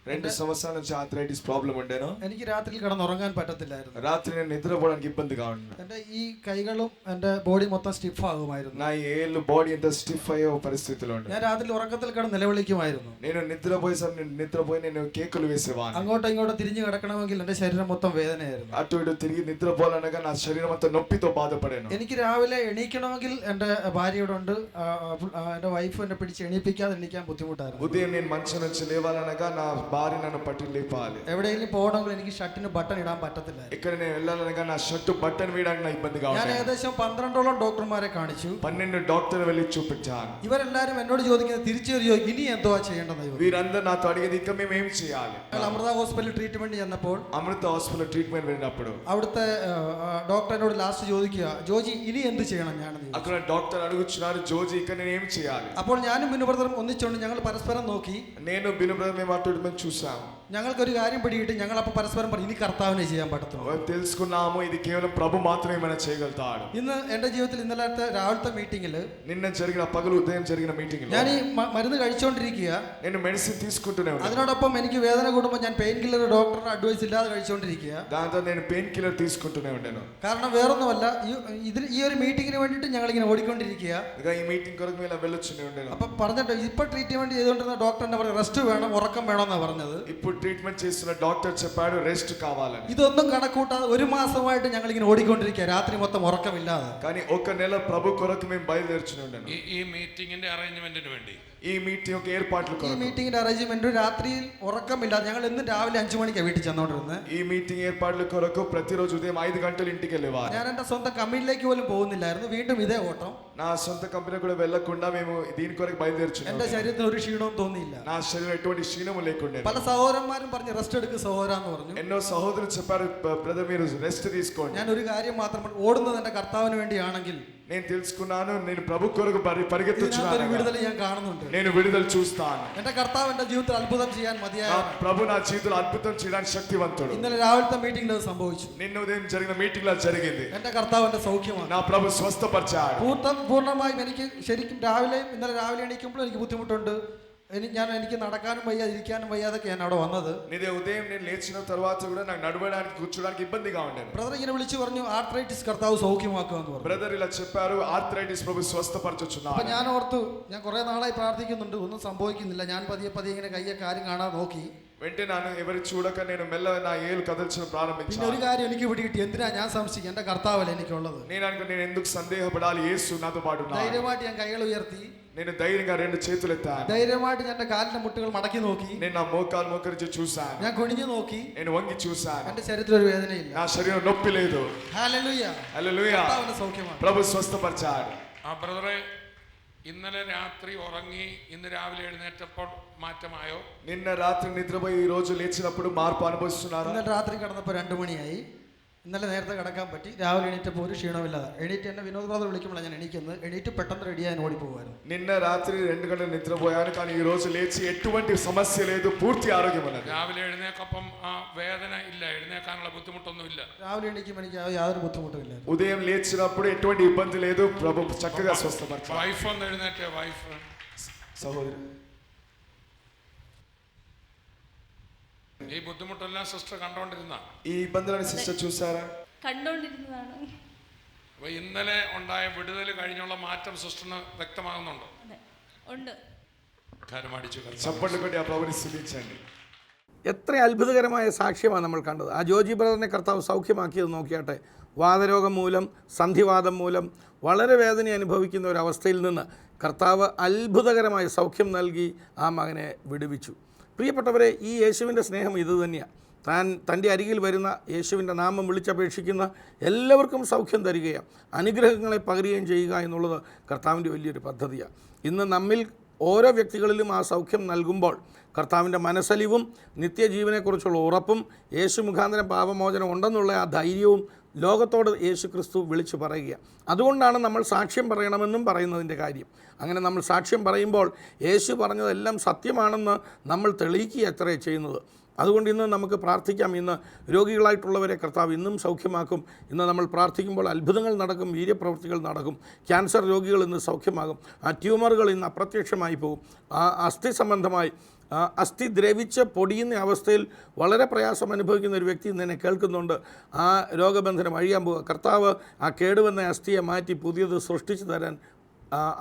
2 సంవత్సరాల నుంచి ఆర్థరైటిస్ ప్రాబ్లం ఉండేను. എനിക്ക് രാത്രിയിൽ കിടന്നുറങ്ങാൻ പറ്റത്തില്ലായിരുന്നു. రాత్రి నేను నిద్రపోవడానికి ఇబ్బందిగా ఉంది. എൻ്റെ ഈ కైകളും എൻ്റെ ബോഡി മൊത്തം സ്റ്റിഫ് ആകുമായിരുന്നു. నా ఏళ్ళు బాడీ ఎంత స్టిఫ్ అయ్యే పరిస్థితిలో ఉంది. ഞാൻ രാത്രി ഉറക്കത്തിൽ കിടന്ന് നിലവിളിക്കുമായിരുന്നു. నేను నిద్రపోయి నేను కేకులు వేసేవాడిని. അങ്ങോട്ടും ഇങ്ങോട്ടും തിരിഞ്ഞു കിടക്കണമെങ്കിൽ എൻ്റെ ശരീരം മൊത്തം വേദനയായിരുന്നു. అటు ఇటు తిరిగి నిద్రపోవాలనగా నా శరీరం అంతా నొప్పితో బాధపడాను. എനിക്ക് രാവിലെ എണീക്കണമെങ്കിൽ എൻ്റെ ഭാര്യയോട് ഉണ്ട്, എൻ്റെ വൈഫ് എന്നെ പിടിച്ച് എണീപ്പിക്കാതെ എണീക്കാൻ ബുദ്ധിമുട്ടായിരുന്നു. ఉదయం నేను మంచం నుంచి లేవాలనగా నా భార్య నన్ను పట్టి లేపాలి. എവിടെയെങ്കിലും പോകണമെങ്കിൽ എനിക്ക് ഷർട്ടിന് ബട്ടൺ ഇടാൻ പറ്റത്തില്ല. ఇక్కడ నేను వెళ్ళాలనగా నా షర్టు బటన్ వేయడానికి నా ఇబ్బందిగా ఉంది. ഞാൻ ഏകദേശം 12ഓളം ഡോക്ടർമാരെ കാണിച്ചു. 12 డాక్టర్లు వెళ్ళి చూపించాను. ഇവരെല്ലാരും എന്നോട് ചോദിക്കുന്നത് തിരിച്ചു വരികയോ ഇനി എന്തോ ചെയ്യേണ്ടത്. వీరందరూ నాతో అడిగేది ఇంకా మేము ఏం చేయాలి. അമൃത ഹോസ്പിറ്റലിൽ ട്രീറ്റ്മെന്റ് ചെന്നപ്പോൾ అమృత హాస్పిటల్ ట్రీట్మెంట్ వెళ్ళినప్పుడు അവിടുത്തെ ഡോക്ടർ എന്നോട് ലാസ്റ്റ് ചോദിക്കുക, ജോജി ഇനി എന്ത് ചെയ്യണം? ഞാൻ అక్కడ డాక్టర్ అడుగుచున్నారు, జోజి ఇక్కడ నేను ఏం చేయాలి? അപ്പോൾ ഞാനും ബിനു ബ്രദറും ഒന്നിച്ചുകൊണ്ട് ഞങ്ങൾ പരസ്പരം നോക്കി. నేను బిను బ్రదర్ మేము అటు ఇటు చూసాం. ഞങ്ങൾക്കൊരു കാര്യം പിടിയിട്ട് ഞങ്ങൾ അപ്പോൾ പരസ്പരം പറഞ്ഞു, ഇനി കർത്താവിനെ ചെയ്യാൻ പറ്റത്തുള്ളൂ. తెలుసుకున్నాము ఇది కేవలం ప్రభు మాత్రమే మన చేయగలుగుతాడు. ഇന്ന് എൻ്റെ ജീവിതത്തിൽ ഇന്നലത്തെ രാവിലത്തെ മീറ്റിംഗിൽ నిన్న జరిగిన పగలు ఉదయం జరిగిన మీటింగ్ లో ഞാൻ ഈ മരുന്ന് കഴിച്ചുകൊണ്ടിരിക്കുക. నేను మెడిసిన్ తీసుకుంటూనే ఉన్నాను. അതിനോടൊപ്പം എനിക്ക് വേദന കൂടുമ്പോൾ ഞാൻ പെയിൻ കില്ലർ ഡോക്ടറുടെ അഡ്വൈസ് ഇല്ലാതെ കഴിച്ചുകൊണ്ടിരിക്കുക. దాంతో నేను పెయిన్ కిల్లర్ తీసుకుంటూనే ఉన్నాను. കാരണം വേറൊന്നുമല്ല, ഈ ഒരു മീറ്റിങ്ങിന് വേണ്ടിയിട്ട് ഞങ്ങൾ ഇങ്ങനെ ഓടിക്കൊണ്ടിരിക്കുക. ఈ మీటింగ్ కొరకు ఇలా వెళ్ళొచ్చునే ఉన్నాను. അപ്പം പറഞ്ഞിട്ട് ഇപ്പോൾ ട്രീറ്റ്മെന്റ് ചെയ്തുകൊണ്ടിരുന്ന ഡോക്ടർ എന്താ പറയുക, റെസ്റ്റ് വേണം, ഉറക്കം വേണമെന്നാണ് പറഞ്ഞത്. ఇప్పుడు ట్రీట్మెంట్ చేస్తున్న డాక్టర్ చెప్పాడు రెస్ట్ కావాలని. ഇതൊന്നും കണക്കൂട്ടാതെ ഒരു മാസമായിട്ട് ഞങ്ങൾ ഇങ്ങനെ ഓടിക്കൊണ്ടിരിക്കുക, രാത്രി മൊത്തം ഉറക്കമില്ലാതെ. కానీ ఒక నెల ప్రభు కొరకు మేము బయలుదేర్చునే ఉన్నాను. ഈ മീറ്റിംഗിന്റെ അറേഞ്ച്മെന്റിന് വേണ്ടി ఈ మీటింగ్ యొక్క ఏర్పాట్ల ഈ కొరకు മീറ്റിംഗിന്റെ അറേഞ്ച്മെന്റ് രാത്രിയിൽ ഉറക്കമില്ലാതെ ഞങ്ങൾ എന്നും രാവിലെ 5 മണിക്കാണ് വീട്ടിൽ ചെന്നോണ്ടിരുന്നത്. ఈ మీటింగ్ ఏర్పాట్ల కొరకు ప్రతిరోజు ఉదయం 5 గంటలు ఇంటికి వెళ్ళేవారు. ഞാൻ എന്റെ സ്വന്തം കമ്പനിയിലേക്ക് പോലും പോകുന്നില്ലായിരുന്നു. വീണ്ടും ഇതേ ഓട്ടം. నా సొంత కంపెనీ కూడా వెళ్ళకుండా మేము దీని కొరకు బయలుదేరుచున్నాం. എന്റെ ശരീരത്തിന് ഒരു ക്ഷീണവും തോന്നിയില്ല. నా శరీరం ఎటువంటి క్షీణము లేకుండా. പല സഹോദരന്മാരും പറഞ്ഞു റെസ്റ്റ് എടുക്ക് സഹോദര എന്ന് പറഞ്ഞു. ఎన్నో సహోదరులు చెప్పారు బ్రదర్ మీరు రెస్ట్ తీసుకోండి. ഞാൻ ഒരു കാര്യം മാത്രം ഓടുന്നത് എന്റെ കർത്താവിന് വേണ്ടിയാണെങ്കിൽ నేను తెలుసుకున్నాను నేను ప్రభు కొరకు పరిగెత్తుచున్నాను. വിടുതൽ ഞാൻ കാണുന്നുണ്ട്. నేను విడుదల చూస్తాను. എന്റെ കർത്താവ് എന്റെ ജീവിതത്തിൽ അത്ഭുതം ചെയ്യാൻ മതിയായ ప్రభు నా జీవితంలో అద్భుతం చేయడానికి శక్తివంతుడు. ഇന്നലെ രാവിലത്തെ മീറ്റിംഗിൽ അത് സംഭവിച്ചു. నిన్న ఉదయం జరిగిన మీటింగ్ లో జరిగింది. എന്റെ കർത്താവ് എന്റെ സൗഖ്യമാണ്. నా ప్రభు స్వస్థపరిచాడు. പൂർണ്ണമായും എനിക്ക് ശരിക്കും ഇന്നലെ രാവിലെ എണീക്കുമ്പോൾ എനിക്ക് ബുദ്ധിമുട്ടുണ്ട്. എനിക്ക് നടക്കാനും വയ്യ ഇരിക്കാനും വയ്യാതൊക്കെ ഞാൻ അവിടെ വന്നത്. ఇదే ఉదయం నేను లేచిన తర్వాత కూడా నాకు నడవడానికి కూర్చోడానికి ఇబ్బందిగా ఉండేది. ബ്രദർ ഇങ്ങനെ വിളിച്ചു പറഞ്ഞു ആർത്രൈറ്റിസ് കർത്താവ് സൗഖ്യമാക്കുമെന്ന് പറഞ്ഞു. బ్రదర్ ఇలా చెప్పారు ఆర్థరైటిస్ ప్రభు స్వస్థపరచుచున్నాడు. അപ്പോൾ ഞാൻ ഓർത്തു ഞാൻ കുറേ നാളായി പ്രാർത്ഥിക്കുന്നുണ്ട് ഒന്നും സംഭവിക്കുന്നില്ല. ഞാൻ പതിയെ ഇങ്ങനെ കയ്യൊക്കെ ആരും കാണാതെ നോക്കി. వెంటనే ನಾನು ఎవరి చూడక నేను మెల్లగా నా ఏలు కదల్చడం പിന്നെ ప్రారంభించాను. ഒരു കാര്യം എനിക്ക് പിടികിട്ടി. എന്തിനാ ഞാൻ സംശയിക്കുക? എന്റെ കർത്താവല്ലേ എനിക്കുള്ളത്. నేను అనుకున్నా నేను ఎందుకు సందేహపడాలి, యేసు నాతో పాటు ఉన్నాడు. ധൈര്യമായിട്ട് ഞാൻ കൈകൾ ഉയർത്തി నేను ధైర్యంగా రెండు చేతులు ఎత్తాను. ധൈര്യമായിട്ട് ഞാൻ എന്റെ കാലിന്റെ മുട്ടുകൾ മടക്കി നോക്കി. నేను నా మోకాలు మోకరించి చూశాను. ഞാൻ കുനിഞ്ഞു നോക്കി. నేను వంగి చూశాను. എന്റെ ശരീരത്തിൽ ഒരു വേദനയില്ല. నా శరీరం నొప్పి లేదు. ഹല്ലേലൂയ. హల్లెలూయా. കർത്താവിന്റെ സൗഖ്യമാണ്. ప్రభు స్వస్థపరిచాడు. ആ ബ്രദറെ ഇന്നലെ രാത്രി ഉറങ്ങി ഇന്ന് രാവിലെ എഴുന്നേറ്റപ്പോൾ മാറ്റമായോ? నిన్న రాత్రి నిద్రపోయి ఈ రోజు లేచినప్పుడు మార్పు అనుభవిస్తున్నారా? ഇന്നലെ രാത്രി കിടന്നപ്പോൾ 2 മണിയായി. ഇന്നലെ നേരത്തെ കിടക്കാൻ പറ്റി. രാവിലെ എണീറ്റപ്പോൾ ഒരു ക്ഷീണമില്ലാതെ എണീറ്റ് എന്നെ വിനോദ് ബ്രദർ വിളിക്കുമ്പോൾ ഞാൻ എണീക്കുന്നത്. എണീറ്റ് പെട്ടെന്ന് റെഡിയായി ഓടി പോകുമായിരുന്നു. నిన్న రాత్రి 2 గంటలు నిద్రపోయాను కానీ ఈ రోజు లేచి ఎటువంటి సమస్య లేదు, పూర్తి ఆరోగ్యం ఉన్నది. രാവിലെ എഴുന്നേക്കപ്പം ആ വേദന ഇല്ല, എഴുന്നേക്കാനുള്ള ബുദ്ധിമുട്ടൊന്നും ഇല്ല. രാവിലെ എണീക്കുമ്പോൾ എനിക്ക് യാതൊരു ബുദ്ധിമുട്ടും ഇല്ല. ఉదయం లేచినప్పుడు ఎటువంటి ఇబ్బంది లేదు, ప్రభు చక్కగా స్వస్థపరిచాడు. വൈഫ് ഒന്ന് എഴുന്നേറ്റേ, വൈഫ്. సహోదరు ഈ ബുദ്ധിമുട്ടെല്ലാം സിസ്റ്റർ കണ്ടോണ്ടിരുന്ന ఈ ఇబ్బందులను సిస్టర్ చూసారా? കണ്ടോണ്ടിരുന്നതാണ്. അപ്പൊ ഇന്നലെ ഉണ്ടായ വിടുതൽ കഴിഞ്ഞുള്ള മാറ്റം സിസ്റ്ററിന് വ്യക്തമാകുന്നുണ്ടോ? അതെ, ഉണ്ട്. చప్పట్లు కొట్టి ఆ ప్రభుని స్తుతించండి. എത്ര അത്ഭുതകരമായ സാക്ഷ്യമാണ് നമ്മൾ കണ്ടത്. ആ ജോജി ബ്രദറിനെ കർത്താവ് സൗഖ്യമാക്കിയത് നോക്കിയാട്ടെ. വാതരോഗം മൂലം, സന്ധിവാദം മൂലം വളരെ വേദന അനുഭവിക്കുന്ന ഒരവസ്ഥയിൽ നിന്ന് കർത്താവ് അത്ഭുതകരമായ സൗഖ്യം നൽകി ആ മകനെ വിടുവിച്ചു. പ്രിയപ്പെട്ടവരെ, ഈ യേശുവിൻ്റെ സ്നേഹം ഇതുതന്നെയാണ്. തൻ്റെ അരികിൽ വരുന്ന യേശുവിൻ്റെ നാമം വിളിച്ചപേക്ഷിക്കുന്ന എല്ലാവർക്കും സൗഖ്യം തരികയാണ്, അനുഗ്രഹങ്ങളെ പകരുകയും ചെയ്യുക എന്നുള്ളത് കർത്താവിൻ്റെ വലിയൊരു പദ്ധതിയാണ്. ഇന്ന് നമ്മിൽ ഓരോ വ്യക്തികളിലും ആ സൗഖ്യം നൽകുമ്പോൾ കർത്താവിൻ്റെ മനസ്സലിവും നിത്യജീവനെക്കുറിച്ചുള്ള ഉറപ്പും യേശു മുഖാന്തരം പാപമോചനം ഉണ്ടെന്നുള്ള ആ ധൈര്യവും ലോകത്തോട് യേശു ക്രിസ്തു വിളിച്ചു പറയുക. അതുകൊണ്ടാണ് നമ്മൾ സാക്ഷ്യം പറയണമെന്നും പറയുന്നതിൻ്റെ കാര്യം. അങ്ങനെ നമ്മൾ സാക്ഷ്യം പറയുമ്പോൾ യേശു പറഞ്ഞതെല്ലാം സത്യമാണെന്ന് നമ്മൾ തെളിയിക്കുക എത്രയേ ചെയ്യുന്നത്. അതുകൊണ്ട് ഇന്ന് നമുക്ക് പ്രാർത്ഥിക്കാം. ഇന്ന് രോഗികളായിട്ടുള്ളവരെ കർത്താവ് ഇന്നും സൗഖ്യമാക്കും. ഇന്ന് നമ്മൾ പ്രാർത്ഥിക്കുമ്പോൾ അത്ഭുതങ്ങൾ നടക്കും, വീര്യപ്രവൃത്തികൾ നടക്കും. ക്യാൻസർ രോഗികൾ ഇന്ന് സൗഖ്യമാകും. ആ ട്യൂമറുകൾ ഇന്ന് അപ്രത്യക്ഷമായി പോകും. ആ അസ്ഥി സംബന്ധമായി അസ്ഥി ദ്രവിച്ച് പൊടിയുന്ന അവസ്ഥയിൽ വളരെ പ്രയാസം അനുഭവിക്കുന്ന ഒരു വ്യക്തി ഇന്ന് എന്നെ കേൾക്കുന്നുണ്ട്. ആ രോഗബന്ധനം അഴിയാൻ പോകുക. കർത്താവ് ആ കേടുവന്ന അസ്ഥിയെ മാറ്റി പുതിയത് സൃഷ്ടിച്ചു തരാൻ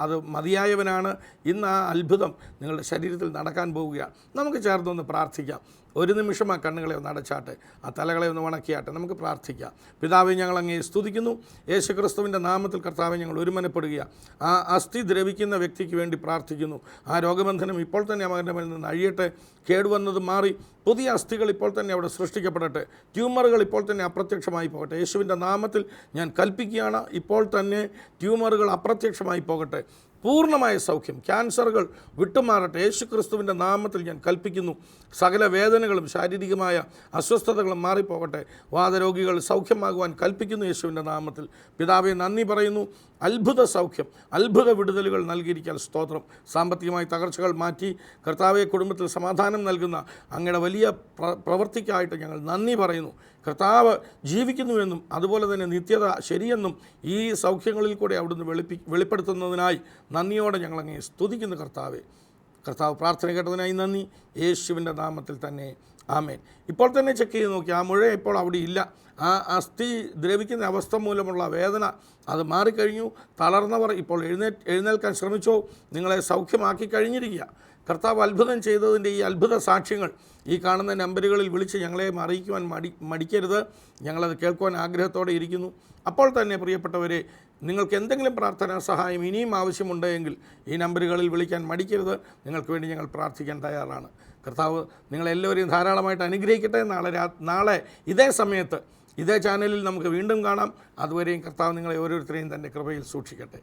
അത് മതിയായവനാണ്. ഇന്ന് ആ അത്ഭുതം നിങ്ങളുടെ ശരീരത്തിൽ നടക്കാൻ പോവുകയാണ്. നമുക്ക് ചേർന്നൊന്ന് പ്രാർത്ഥിക്കാം. ഒരു നിമിഷം ആ കണ്ണുകളെ ഒന്ന് അടച്ചാട്ടെ, ആ തലകളെ ഒന്ന് വണക്കിയാട്ടെ. നമുക്ക് പ്രാർത്ഥിക്കാം. പിതാവേ, ഞങ്ങൾ അങ്ങേ സ്തുതിക്കുന്നു. യേശു ക്രിസ്തുവിൻ്റെ നാമത്തിൽ കർത്താവെ ഞങ്ങൾ ഒരുമനപ്പെടുകയാണ്. ആ അസ്ഥി ദ്രവിക്കുന്ന വ്യക്തിക്ക് വേണ്ടി പ്രാർത്ഥിക്കുന്നു. ആ രോഗബന്ധനം ഇപ്പോൾ തന്നെ അവൻ്റെ മേൽ നിന്ന് അഴിയട്ടെ. കേടുവന്നത് മാറി പുതിയ അസ്ഥികൾ ഇപ്പോൾ തന്നെ അവിടെ സൃഷ്ടിക്കപ്പെടട്ടെ. ട്യൂമറുകൾ ഇപ്പോൾ തന്നെ അപ്രത്യക്ഷമായി പോകട്ടെ. യേശുവിൻ്റെ നാമത്തിൽ ഞാൻ കൽപ്പിക്കുകയാണ്, ഇപ്പോൾ തന്നെ ട്യൂമറുകൾ അപ്രത്യക്ഷമായി പോകട്ടെ. പൂർണ്ണമായ സൗഖ്യം, ക്യാൻസറുകൾ വിട്ടുമാറട്ടെ. യേശു ക്രിസ്തുവിൻ്റെ നാമത്തിൽ ഞാൻ കൽപ്പിക്കുന്നു. സകല വേദനകളും ശാരീരികമായ അസ്വസ്ഥതകളും മാറിപ്പോകട്ടെ. വാതരോഗികൾ സൗഖ്യമാകുവാൻ കൽപ്പിക്കുന്നു യേശുവിൻ്റെ നാമത്തിൽ. പിതാവേ, നന്ദി പറയുന്നു. അത്ഭുത സൗഖ്യം, അത്ഭുത വിടുതലുകൾ നൽകിയിരിക്കാൻ സ്തോത്രം. സാമ്പത്തികമായി തകർച്ചകൾ മാറ്റി കർത്താവെ കുടുംബത്തിൽ സമാധാനം നൽകുന്ന അങ്ങയുടെ വലിയ പ്രവൃത്തിക്കായിട്ട് ഞങ്ങൾ നന്ദി പറയുന്നു. കർത്താവ് ജീവിക്കുന്നുവെന്നും അതുപോലെ തന്നെ നിത്യത ശരിയെന്നും ഈ സൗഖ്യങ്ങളിൽ കൂടെ അവിടുന്ന് വെളിപ്പെടുത്തുന്നതിനായി നന്ദിയോടെ ഞങ്ങളങ്ങേ സ്തുതിക്കുന്നു. കർത്താവ് പ്രാർത്ഥന കേട്ടതിനായി നന്ദി. യേശുവിൻ്റെ നാമത്തിൽ തന്നെ ആമേൻ. ഇപ്പോൾ തന്നെ ചെക്ക് ചെയ്ത് നോക്കി, ആ മുഴ ഇപ്പോൾ അവിടെ ഇല്ല. ആ അസ്ഥി ദ്രവിക്കുന്ന അവസ്ഥ മൂലമുള്ള വേദന അത് മാറിക്കഴിഞ്ഞു. തളർന്നവർ ഇപ്പോൾ എഴുന്നേൽക്കാൻ ശ്രമിച്ചോ, നിങ്ങളെ സൗഖ്യമാക്കി കഴിഞ്ഞിരിക്കുക. കർത്താവ് അത്ഭുതം ചെയ്തതിൻ്റെ ഈ അത്ഭുത സാക്ഷ്യങ്ങൾ ഈ കാണുന്ന നമ്പറുകളിൽ വിളിച്ച് ഞങ്ങളെ അറിയിക്കുവാൻ മടിക്കരുത്. ഞങ്ങളത് കേൾക്കുവാൻ ആഗ്രഹത്തോടെ ഇരിക്കുന്നു. അപ്പോൾ തന്നെ പ്രിയപ്പെട്ടവരെ, നിങ്ങൾക്ക് എന്തെങ്കിലും പ്രാർത്ഥനാ സഹായം ഇനിയും ആവശ്യമുണ്ടെങ്കിൽ ഈ നമ്പറുകളിൽ വിളിക്കാൻ മടിക്കരുത്. നിങ്ങൾക്ക് വേണ്ടി ഞങ്ങൾ പ്രാർത്ഥിക്കാൻ തയ്യാറാണ്. കർത്താവ് നിങ്ങളെല്ലാവരെയും ധാരാളമായിട്ട് അനുഗ്രഹിക്കട്ടെ. നാളെ ഇതേ സമയത്ത് ഇതേ ചാനലിൽ നമുക്ക് വീണ്ടും കാണാം. അതുവരെയും കർത്താവ് നിങ്ങളെ ഓരോരുത്തരെയും തൻ്റെ കൃപയിൽ സൂക്ഷിക്കട്ടെ.